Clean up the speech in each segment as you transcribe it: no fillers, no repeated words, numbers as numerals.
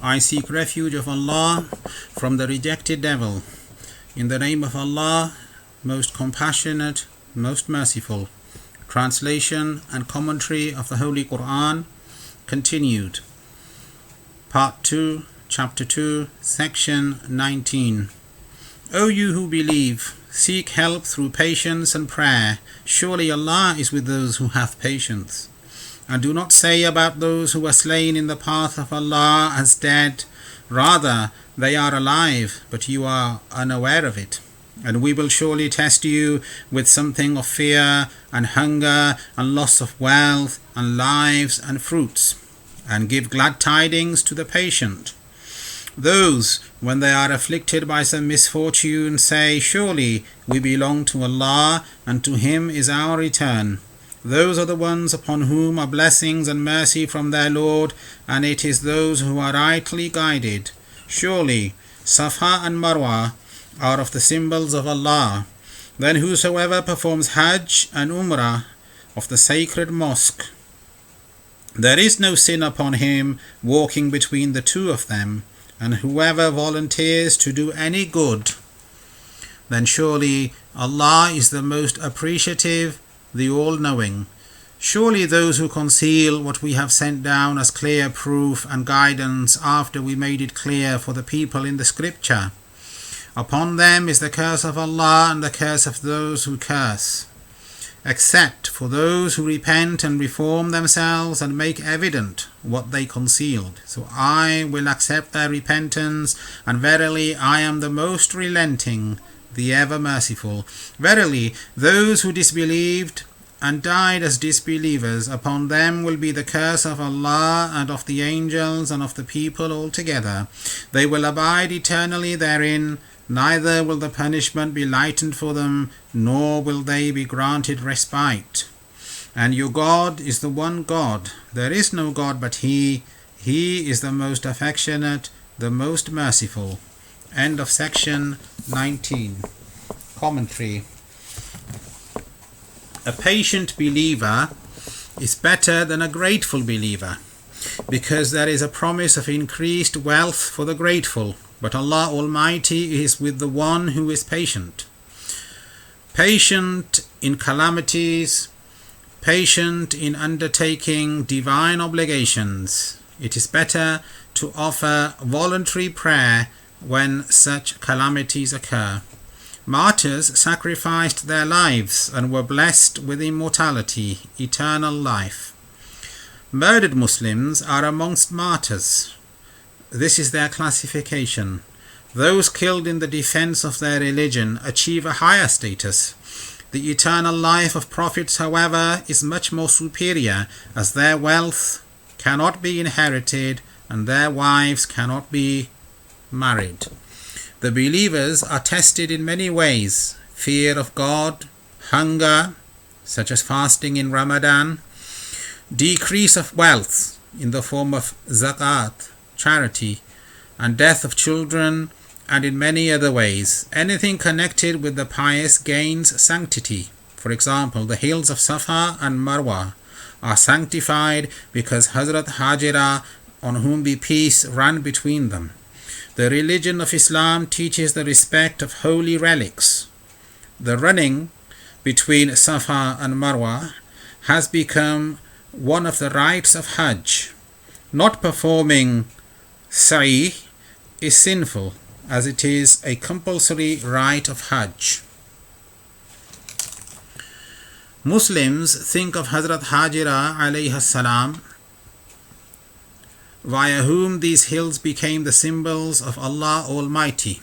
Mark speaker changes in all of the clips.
Speaker 1: I seek refuge of Allah from the rejected devil. In the name of Allah, most compassionate, most merciful. Translation and commentary of the Holy Quran continued. Part 2, Chapter 2, Section 19. O you who believe, seek help through patience and prayer. Surely Allah is with those who have patience. And do not say about those who are slain in the path of Allah as dead. Rather, they are alive, but you are unaware of it. And we will surely test you with something of fear and hunger and loss of wealth and lives and fruits. And give glad tidings to the patient. Those, when they are afflicted by some misfortune, say, surely we belong to Allah, and to Him is our return. Those are the ones upon whom are blessings and mercy from their Lord, and it is those who are rightly guided. Surely, Safa and Marwa are of the symbols of Allah. Then whosoever performs Hajj and Umrah of the sacred mosque, there is no sin upon him walking between the two of them. And whoever volunteers to do any good, then surely Allah is the most appreciative, the all-knowing. Surely those who conceal what we have sent down as clear proof and guidance after we made it clear for the people in the scripture, upon them is the curse of Allah and the curse of those who curse, except for those who repent and reform themselves and make evident what they concealed. So I will accept their repentance, and verily I am the most relenting, the ever merciful. Verily, those who disbelieved and died as disbelievers, upon them will be the curse of Allah and of the angels and of the people altogether. They will abide eternally therein, neither will the punishment be lightened for them, nor will they be granted respite. And your God is the one God. There is no God but He. He is the most affectionate, the most merciful. End of section 19. Commentary. A patient believer is better than a grateful believer, because there is a promise of increased wealth for the grateful. But Allah Almighty is with the one who is patient. Patient in calamities, patient in undertaking divine obligations. It is better to offer voluntary prayer when such calamities occur. Martyrs sacrificed their lives and were blessed with immortality, eternal life. Murdered Muslims are amongst martyrs. This is their classification. Those killed in the defense of their religion achieve a higher status. The eternal life of prophets, however, is much more superior, as their wealth cannot be inherited and their wives cannot be married. The believers are tested in many ways: fear of God, hunger, such as fasting in Ramadan, decrease of wealth in the form of zakat, charity, and death of children, and in many other ways. Anything connected with the pious gains sanctity. For example, the hills of Safa and Marwa are sanctified because Hazrat Hajira, on whom be peace, ran between them. The religion of Islam teaches the respect of holy relics. The running between Safa and Marwa has become one of the rites of Hajj. Not performing sa'i is sinful, as it is a compulsory rite of Hajj. Muslims think of Hazrat Hajira alayhi salam, via whom these hills became the symbols of Allah Almighty.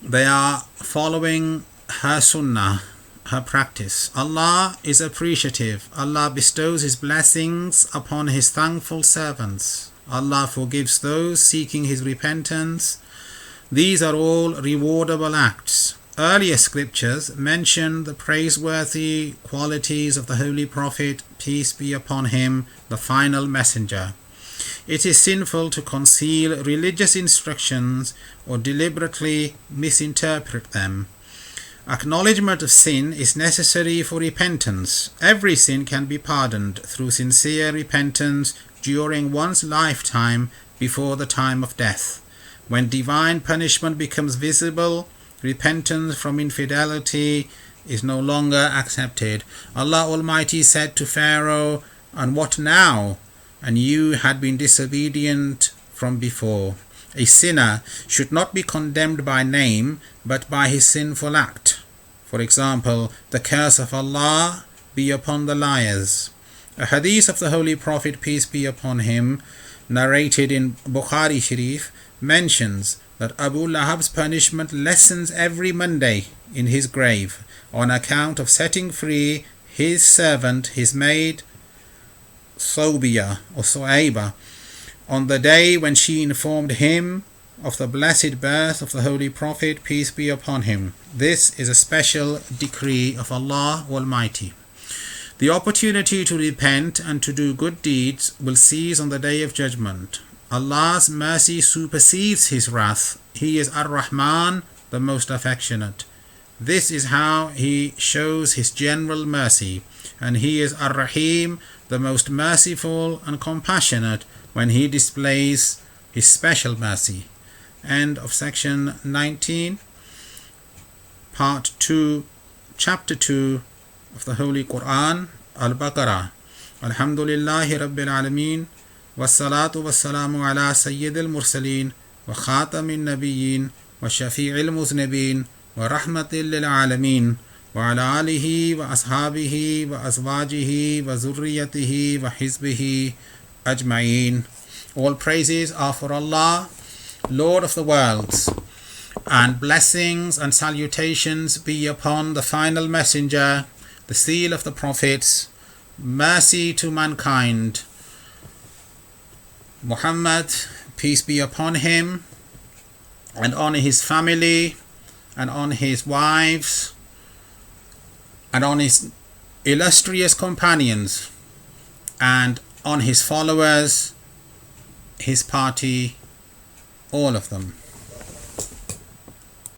Speaker 1: They are following her sunnah, her practice. Allah is appreciative. Allah bestows His blessings upon His thankful servants. Allah forgives those seeking His repentance. These are all rewardable acts. Earlier scriptures mention the praiseworthy qualities of the Holy Prophet, peace be upon him, the final messenger. It is sinful to conceal religious instructions or deliberately misinterpret them. Acknowledgement of sin is necessary for repentance. Every sin can be pardoned through sincere repentance during one's lifetime before the time of death. When divine punishment becomes visible, repentance from infidelity is no longer accepted. Allah Almighty said to Pharaoh, "And what now? And you had been disobedient from before." A sinner should not be condemned by name, but by his sinful act. For example, the curse of Allah be upon the liars. A hadith of the Holy Prophet, peace be upon him, narrated in Bukhari Sharif, mentions that Abu Lahab's punishment lessens every Monday in his grave on account of setting free his servant, his maid, Sobia or Soaiba, on the day when she informed him of the blessed birth of the Holy Prophet, peace be upon him. This is a special decree of Allah Almighty. The opportunity to repent and to do good deeds will cease on the day of judgment. Allah's mercy supersedes his wrath. He is Ar-Rahman, the most affectionate. This is how he shows his general mercy, and he is Ar-Rahim, the most merciful and compassionate, when he displays his special mercy. End of section 19, part 2, chapter 2 of the Holy Quran, Al-Baqarah. Alhamdulillahi Rabbil Alameen, wassalatu wassalamu ala Sayyidil Mursaleen, wa khatamin nabiyyin, wa shafi'il muznibin, wa rahmatil lil alameen, wa ala alihi wa ashabihi wa azwajihi wa zurriyatihi wa hizbihi ajma'een. All praises are for Allah, Lord of the worlds, and blessings and salutations be upon the final messenger, the seal of the prophets, mercy to mankind, Muhammad, peace be upon him, and on his family, and on his wives, and on his illustrious companions, and on his followers, his party, all of them.